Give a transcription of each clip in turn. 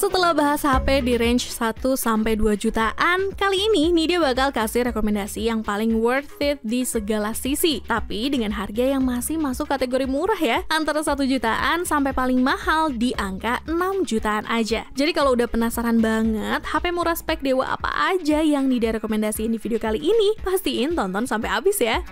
Setelah bahas HP di range 1-2 jutaan, kali ini Nidya bakal kasih rekomendasi yang paling worth it di segala sisi. Tapi dengan harga yang masih masuk kategori murah ya, antara 1 jutaan sampai paling mahal di angka 6 jutaan aja. Jadi kalau udah penasaran banget HP murah spek dewa apa aja yang Nidya rekomendasiin di video kali ini, pastiin tonton sampai habis ya.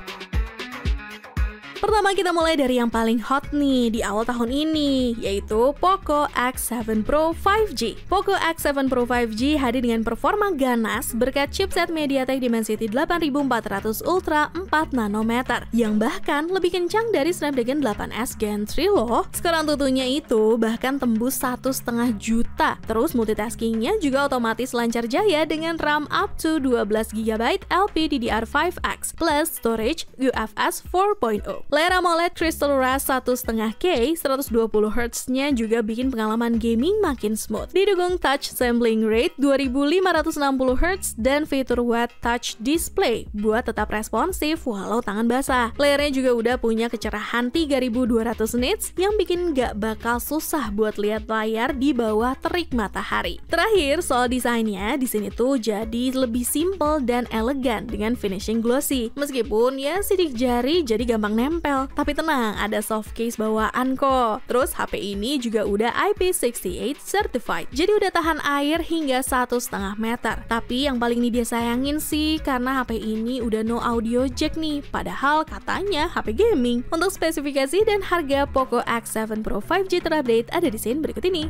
Pertama kita mulai dari yang paling hot nih di awal tahun ini, yaitu Poco X7 Pro 5G. Poco X7 Pro 5G hadir dengan performa ganas berkat chipset MediaTek Dimensity 8400 Ultra 4 nanometer yang bahkan lebih kencang dari Snapdragon 8S Gen 3 loh. Sekarang tentunya itu bahkan tembus 1,5 juta. Terus multitaskingnya juga otomatis lancar jaya dengan RAM up to 12GB LPDDR5X plus storage UFS 4.0. Layar AMOLED Crystal Rust 1.5K 120Hz-nya juga bikin pengalaman gaming makin smooth. Didukung touch sampling rate 2560Hz dan fitur wet touch display buat tetap responsif walau tangan basah. Layarnya juga udah punya kecerahan 3200 nits yang bikin gak bakal susah buat lihat layar di bawah terik matahari. Terakhir soal desainnya, di sini tuh jadi lebih simple dan elegan dengan finishing glossy. Meskipun ya sidik jari jadi gampang nempel. Tapi tenang, ada soft case bawaan kok. Terus HP ini juga udah IP68 certified, jadi udah tahan air hingga 1,5 meter. Tapi yang paling dia sayangin sih karena HP ini udah no audio jack nih, padahal katanya HP gaming. Untuk spesifikasi dan harga Poco X7 Pro 5G terupdate ada di scene berikut ini.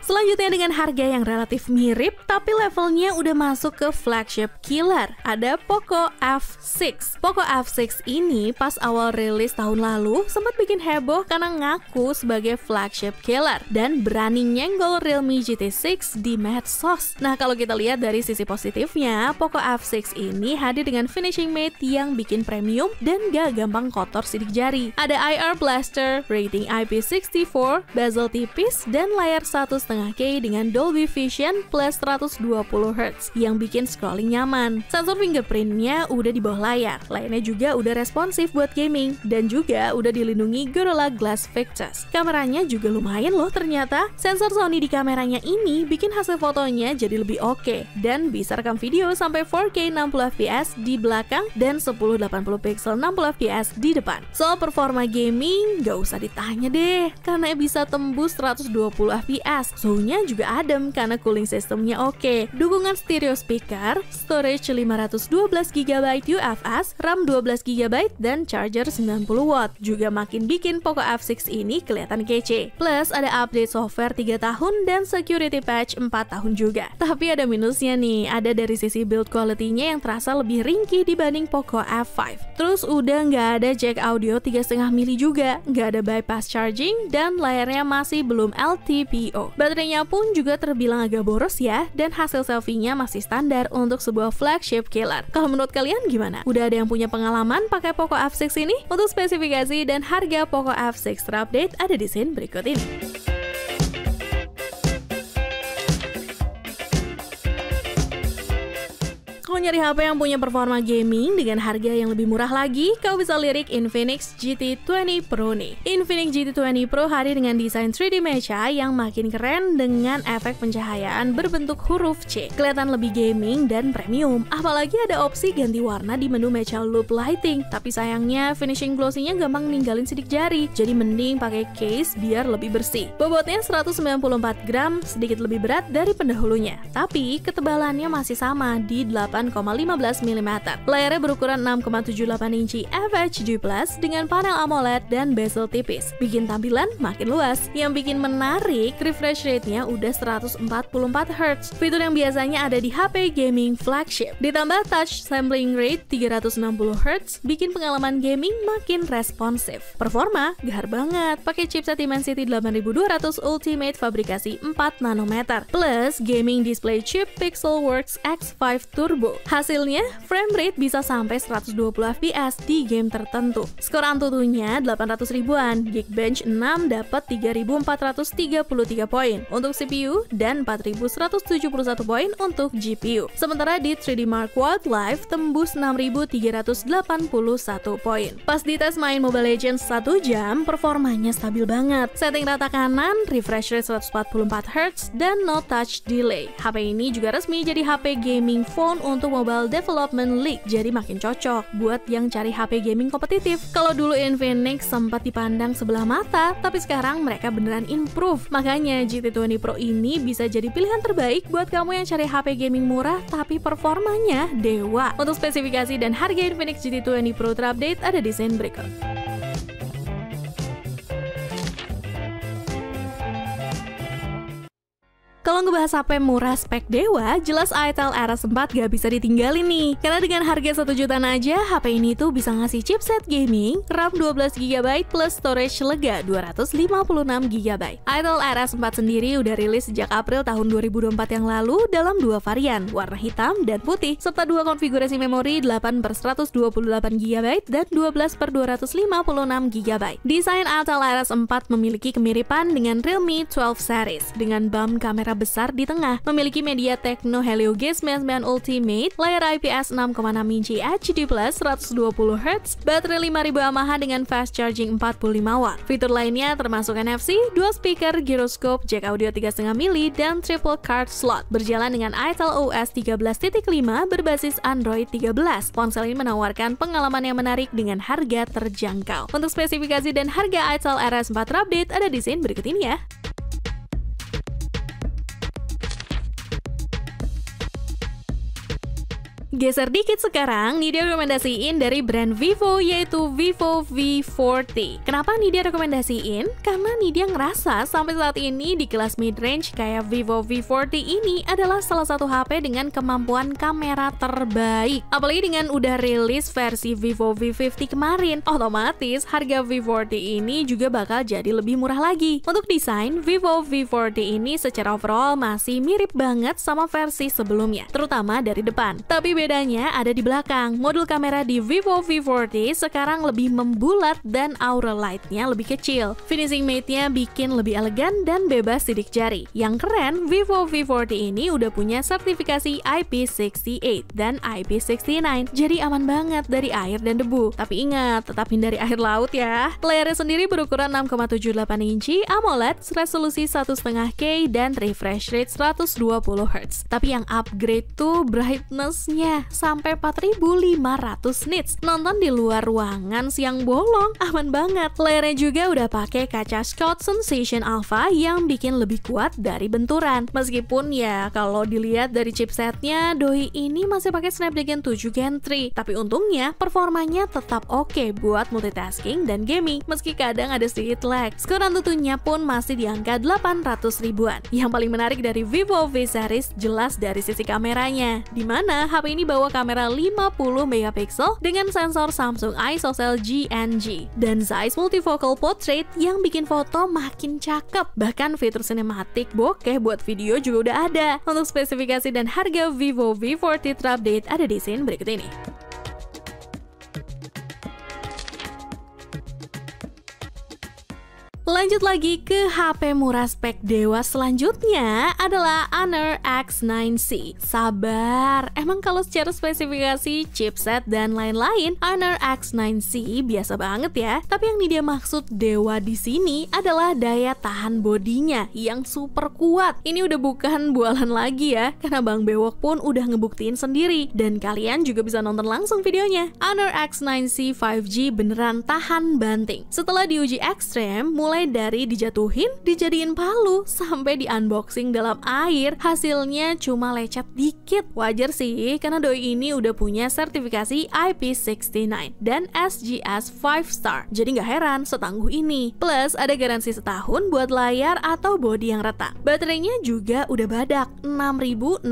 Selanjutnya dengan harga yang relatif mirip, tapi levelnya udah masuk ke flagship killer. Ada Poco F6. Poco F6 ini pas awal rilis tahun lalu sempat bikin heboh karena ngaku sebagai flagship killer dan berani nyenggol Realme GT6 di medsos. Nah kalau kita lihat dari sisi positifnya, Poco F6 ini hadir dengan finishing matte yang bikin premium dan gak gampang kotor sidik jari. Ada IR blaster, rating IP64, bezel tipis, dan layar 1,5K dengan Dolby Vision plus 120Hz yang bikin scrolling nyaman. Sensor fingerprintnya udah di bawah layar. Layarnya juga udah responsif buat gaming dan juga udah dilindungi Gorilla Glass Victus. Kameranya juga lumayan loh ternyata. Sensor Sony di kameranya ini bikin hasil fotonya jadi lebih oke dan bisa rekam video sampai 4K 60fps di belakang dan 1080 pixel 60fps di depan. Soal performa gaming gak usah ditanya deh karena bisa tembus 120fps. Suhunya juga adem karena cooling sistemnya oke. Dukungan stereo speaker, storage 512GB UFS, RAM 12GB, dan charger 90W. Juga makin bikin Poco F6 ini kelihatan kece. Plus ada update software 3 tahun dan security patch 4 tahun juga. Tapi ada minusnya nih, ada dari sisi build quality-nya yang terasa lebih ringkih dibanding Poco F5. Terus udah nggak ada jack audio 3,5mm juga, nggak ada bypass charging, dan layarnya masih belum LTPO. Baterainya pun juga terbilang agak boros ya, dan hasil selfie-nya masih standar untuk sebuah flagship killer. Kalau menurut kalian gimana? Udah ada yang punya pengalaman pakai Poco F6 ini? Untuk spesifikasi dan harga Poco F6 terupdate ada di scene berikut ini. Kalau nyari HP yang punya performa gaming dengan harga yang lebih murah lagi, kau bisa lirik Infinix GT20 Pro nih. Infinix GT20 Pro hadir dengan desain 3D mecha yang makin keren dengan efek pencahayaan berbentuk huruf C. Kelihatan lebih gaming dan premium. Apalagi ada opsi ganti warna di menu mecha loop lighting. Tapi sayangnya finishing glossy-nya gampang ninggalin sidik jari. Jadi mending pakai case biar lebih bersih. Bobotnya 194 gram, sedikit lebih berat dari pendahulunya. Tapi ketebalannya masih sama di 8,15 mm. Layarnya berukuran 6,78 inci FHD+ dengan panel AMOLED dan bezel tipis. Bikin tampilan makin luas. Yang bikin menarik, refresh rate-nya udah 144Hz. Fitur yang biasanya ada di HP gaming flagship. Ditambah touch sampling rate 360Hz, bikin pengalaman gaming makin responsif. Performa gahar banget. Pakai chipset Dimensity 8200 Ultimate fabrikasi 4 nanometer. Plus gaming display chip Pixelworks X5 Turbo Hasilnya, frame rate bisa sampai 120 fps di game tertentu. Skor Antutunya 800 ribuan, Geekbench 6 dapat 3.433 poin untuk CPU dan 4.171 poin untuk GPU. Sementara di 3D Mark Wildlife tembus 6.381 poin. Pas dites main Mobile Legends 1 jam, performanya stabil banget. Setting rata kanan, refresh rate 144Hz, dan no touch delay. HP ini juga resmi jadi HP gaming phone untuk Mobile Development League, jadi makin cocok buat yang cari HP gaming kompetitif. Kalau dulu Infinix sempat dipandang sebelah mata, tapi sekarang mereka beneran improve. Makanya GT20 Pro ini bisa jadi pilihan terbaik buat kamu yang cari HP gaming murah tapi performanya dewa. Untuk spesifikasi dan harga Infinix GT20 Pro terupdate ada di scene berikut. Kalau ngebahas HP murah spek dewa, jelas Itel Ares 4 gak bisa ditinggalin nih. Karena dengan harga 1 jutaan aja, HP ini tuh bisa ngasih chipset gaming, RAM 12GB plus storage lega 256GB. Itel Ares 4 sendiri udah rilis sejak April tahun 2024 yang lalu dalam 2 varian, warna hitam dan putih, serta 2 konfigurasi memori 8/128GB dan 12/256GB. Desain Itel Ares 4 memiliki kemiripan dengan Realme 12 series, dengan bump kamera besar di tengah, memiliki media Tecno Helio G99 Ultimate, layar IPS 6,6 inci HD+, 120Hz, baterai 5000 mAh dengan fast charging 45 watt. Fitur lainnya termasuk NFC, dual speaker, gyroscope, jack audio 3,5 mili, dan triple card slot. Berjalan dengan Itel OS 13.5 berbasis Android 13. Ponsel ini menawarkan pengalaman yang menarik dengan harga terjangkau. Untuk spesifikasi dan harga Itel Ares 4 update ada di scene berikut ini ya. Geser dikit sekarang, Nidya rekomendasiin dari brand Vivo, yaitu Vivo V40. Kenapa Nidya rekomendasiin? Karena Nidya ngerasa sampai saat ini di kelas mid-range kayak Vivo V40 ini adalah salah satu HP dengan kemampuan kamera terbaik. Apalagi dengan udah rilis versi Vivo V50 kemarin, otomatis harga V40 ini juga bakal jadi lebih murah lagi. Untuk desain, Vivo V40 ini secara overall masih mirip banget sama versi sebelumnya, terutama dari depan. Tapi bedanya ada di belakang. Modul kamera di Vivo V40 sekarang lebih membulat dan aura light-nya lebih kecil. Finishing mate-nya bikin lebih elegan dan bebas sidik jari. Yang keren, Vivo V40 ini udah punya sertifikasi IP68 dan IP69, jadi aman banget dari air dan debu. Tapi ingat, tetap hindari air laut ya. Layarnya sendiri berukuran 6,78 inci, AMOLED, resolusi 1,5K dan refresh rate 120Hz. Tapi yang upgrade tuh brightness-nya sampai 4500 nits. Nonton di luar ruangan siang bolong aman banget. Layarnya juga udah pakai kaca Scott Sensation Alpha yang bikin lebih kuat dari benturan. Meskipun ya kalau dilihat dari chipsetnya, doi ini masih pakai Snapdragon 7 Gen 3. Tapi untungnya performanya tetap oke buat multitasking dan gaming, meski kadang ada sedikit lag. Skor Antutunya pun masih di angka 800 ribuan. Yang paling menarik dari Vivo V series jelas dari sisi kameranya, dimana HP ini bawa kamera 50 megapiksel dengan sensor Samsung ISOCELL GNG dan Zeiss Multifocal Portrait yang bikin foto makin cakep. Bahkan fitur sinematik bokeh buat video juga udah ada. Untuk spesifikasi dan harga Vivo V40 terupdate ada di scene berikut ini. Lanjut lagi ke HP murah spek dewa selanjutnya adalah Honor X9C. Sabar, emang kalau secara spesifikasi, chipset, dan lain-lain, Honor X9C biasa banget ya. Tapi yang dia maksud dewa di sini adalah daya tahan bodinya yang super kuat. Ini udah bukan bualan lagi ya, karena Bang Bewok pun udah ngebuktiin sendiri. Dan kalian juga bisa nonton langsung videonya. Honor X9C 5G beneran tahan banting. Setelah diuji ekstrem, mulai dari dijatuhin, dijadiin palu, sampai di unboxing dalam air, hasilnya cuma lecet dikit. Wajar sih, karena doi ini udah punya sertifikasi IP69 dan SGS 5 star, jadi nggak heran setangguh ini. Plus ada garansi setahun buat layar atau bodi yang retak. Baterainya juga udah badak 6600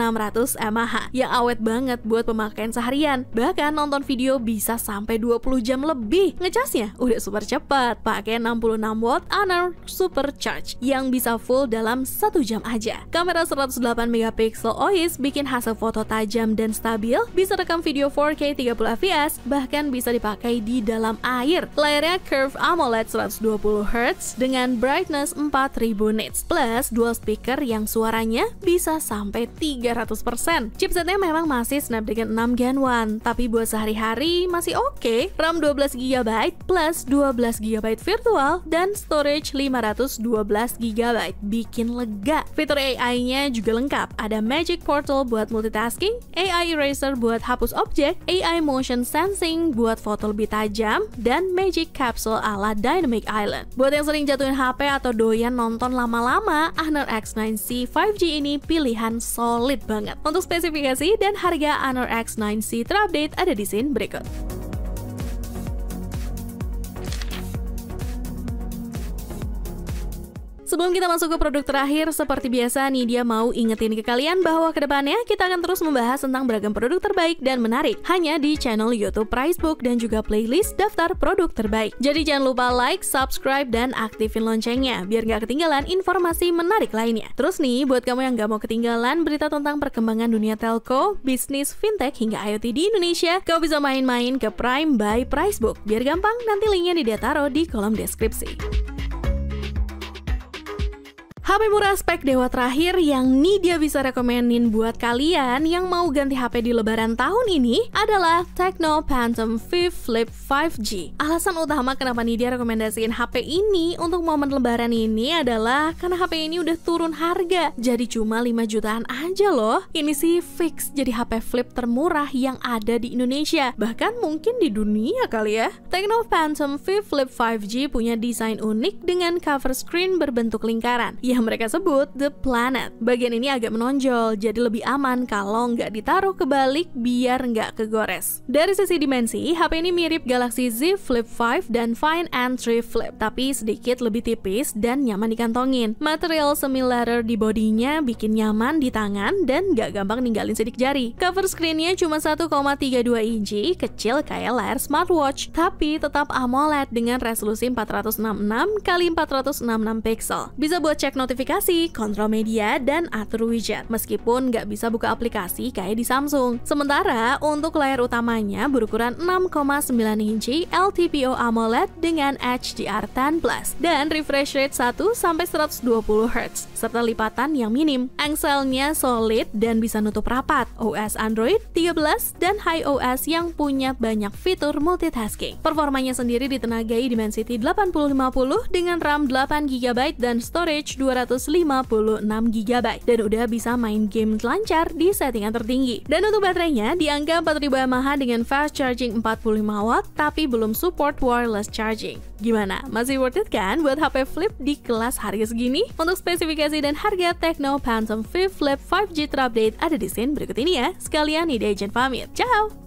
mAh, yang awet banget buat pemakaian seharian. Bahkan nonton video bisa sampai 20 jam lebih. Ngecasnya udah super cepat, pakai 66 watt Honor Supercharge yang bisa full dalam 1 jam aja. Kamera 108 megapiksel OIS bikin hasil foto tajam dan stabil, bisa rekam video 4K 30 fps, bahkan bisa dipakai di dalam air. Layarnya curved AMOLED 120Hz dengan brightness 4000 nits, plus dual speaker yang suaranya bisa sampai 300%. Chipsetnya memang masih Snapdragon 6 Gen 1, tapi buat sehari-hari masih oke. RAM 12GB plus 12GB virtual dan storage 512GB, bikin lega. Fitur AI-nya juga lengkap, ada Magic Portal buat multitasking, AI Eraser buat hapus objek, AI Motion Sensing buat foto lebih tajam, dan Magic Capsule ala Dynamic Island. Buat yang sering jatuhin HP atau doyan nonton lama-lama, Honor X9C 5G ini pilihan solid banget. Untuk spesifikasi dan harga Honor X9C terupdate ada di scene berikut. Sebelum kita masuk ke produk terakhir, seperti biasa nih dia mau ingetin ke kalian bahwa kedepannya kita akan terus membahas tentang beragam produk terbaik dan menarik hanya di channel YouTube Pricebook dan juga playlist daftar produk terbaik. Jadi jangan lupa like, subscribe, dan aktifin loncengnya biar nggak ketinggalan informasi menarik lainnya. Terus nih, buat kamu yang nggak mau ketinggalan berita tentang perkembangan dunia telco, bisnis, fintech, hingga IoT di Indonesia, kau bisa main-main ke Prime by Pricebook. Biar gampang, nanti linknya dia taruh di kolom deskripsi. HP murah spek dewa terakhir yang nih dia bisa rekomenin buat kalian yang mau ganti HP di lebaran tahun ini adalah Tecno Phantom V Flip 5G. Alasan utama kenapa nih dia rekomendasiin HP ini untuk momen lebaran ini adalah karena HP ini udah turun harga, jadi cuma 5 jutaan aja loh. Ini sih fix jadi HP flip termurah yang ada di Indonesia, bahkan mungkin di dunia kali ya. Tecno Phantom V Flip 5G punya desain unik dengan cover screen berbentuk lingkaran yang mereka sebut The Planet. Bagian ini agak menonjol, jadi lebih aman kalau nggak ditaruh kebalik biar nggak kegores. Dari sisi dimensi, HP ini mirip Galaxy Z Flip 5 dan Find N3 Flip, tapi sedikit lebih tipis dan nyaman dikantongin. Material semi-leather di bodinya bikin nyaman di tangan dan nggak gampang ninggalin sidik jari. Cover screen-nya cuma 1,32 inci, kecil kayak layar smartwatch, tapi tetap AMOLED dengan resolusi 466 x 466 pixel. Bisa buat cek notifikasi, kontrol media, dan atur widget, meskipun nggak bisa buka aplikasi kayak di Samsung. Sementara untuk layar utamanya berukuran 6,9 inci LTPO AMOLED dengan HDR10+, dan refresh rate 1-120Hz, serta lipatan yang minim. Engselnya solid dan bisa nutup rapat, OS Android 13, dan iOS yang punya banyak fitur multitasking. Performanya sendiri ditenagai Dimensity 8050 dengan RAM 8GB dan storage 256GB, dan udah bisa main game lancar di settingan tertinggi. Dan untuk baterainya di angka 4000 mAh dengan fast charging 45W, tapi belum support wireless charging. Gimana? Masih worth it kan buat HP flip di kelas harga segini? Untuk spesifikasi dan harga Tecno Phantom V Flip 5G terupdate ada di scene berikut ini ya. Sekalian ide agent pamit. Ciao!